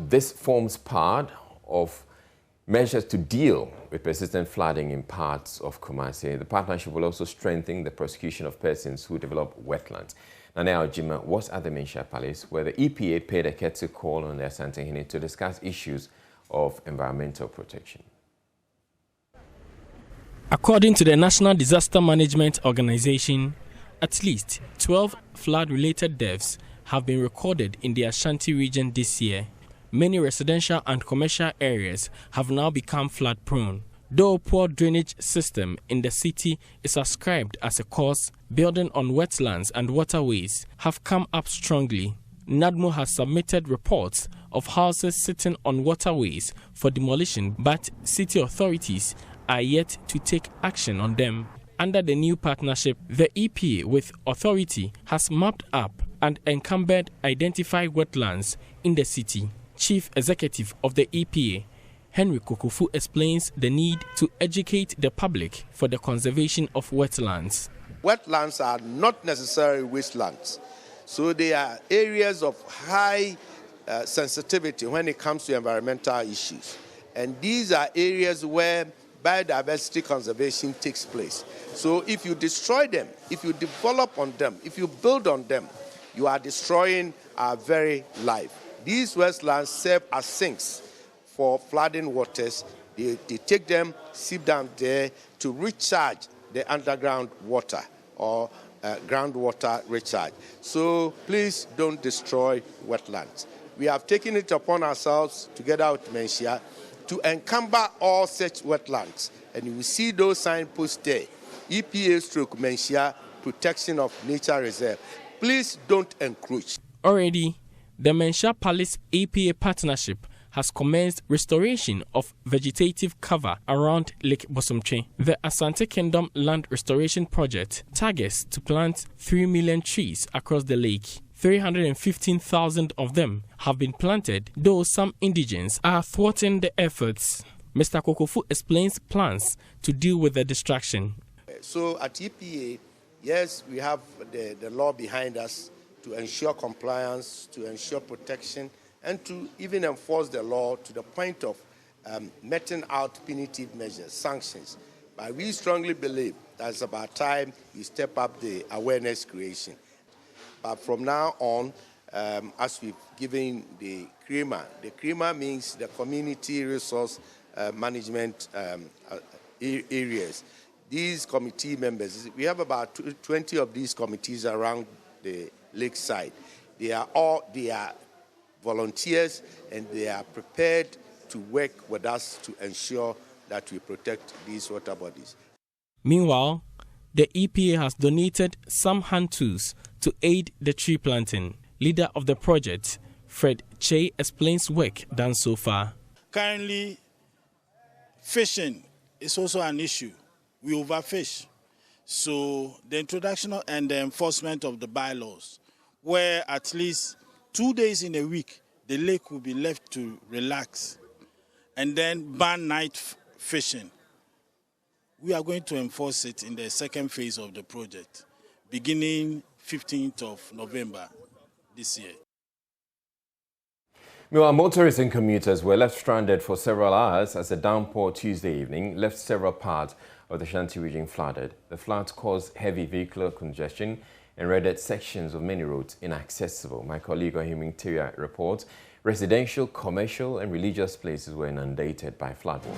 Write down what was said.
this forms part of measures to deal with persistent flooding in parts of Kumasi. The partnership will also strengthen the prosecution of persons who develop wetlands. Now, Jima was at the Manhyia Palace, where the EPA paid a courtesy call on the Asantehene to discuss issues of environmental protection. According to the National Disaster Management Organization, at least 12 flood-related deaths have been recorded in the Ashanti region this year. Many residential and commercial areas have now become flood-prone. Though poor drainage system in the city is ascribed as a cause, building on wetlands and waterways have come up strongly. NADMO has submitted reports of houses sitting on waterways for demolition, but city authorities are yet to take action on them. Under the new partnership, the EPA with authority has mapped up and encumbered identified wetlands in the city. Chief Executive of the EPA, Henry Kokofu, explains the need to educate the public for the conservation of wetlands. Wetlands are not necessarily wastelands, so they are areas of high sensitivity when it comes to environmental issues. And these are areas where biodiversity conservation takes place. So if you destroy them, if you develop on them, if you build on them, you are destroying our very life. These wetlands serve as sinks for flooding waters. They take them, sieve down there to recharge the underground water or groundwater recharge. So please don't destroy wetlands. We have taken it upon ourselves, together with Manhyia, to encumber all such wetlands. And you will see those signposts there. EPA/Manhyia Protection of Nature Reserve. Please don't encroach. Already, the Manhyia Palace EPA partnership has commenced restoration of vegetative cover around Lake Bosomtwe. The Asante Kingdom Land Restoration Project targets to plant 3 million trees across the lake. 315,000 of them have been planted, though some indigents are thwarting the efforts. Mr. Kokofu explains plans to deal with the distraction. So at EPA, yes, we have the law behind us to ensure compliance, to ensure protection, and to even enforce the law to the point of meting out punitive measures, sanctions. But we strongly believe that it's about time we step up the awareness creation. But from now on, as we've given the CREMA means the Community Resource Management areas. These committee members, we have about 20 of these committees around the lakeside. They are volunteers, and they are prepared to work with us to ensure that we protect these water bodies. Meanwhile, the EPA has donated some hand tools to aid the tree planting. Leader of the project, Fred Che, explains work done so far. Currently, fishing is also an issue. We overfish. So the introduction and the enforcement of the bylaws, where at least 2 days in a week, the lake will be left to relax, and then ban night fishing. We are going to enforce it in the second phase of the project, beginning 15th of November this year. Meanwhile, motorists and commuters were left stranded for several hours as a downpour Tuesday evening left several parts of the Ashanti region flooded. The floods caused heavy vehicular congestion and rendered sections of many roads inaccessible. My colleague Ohiming Tiria reports residential, commercial and religious places were inundated by floodwater.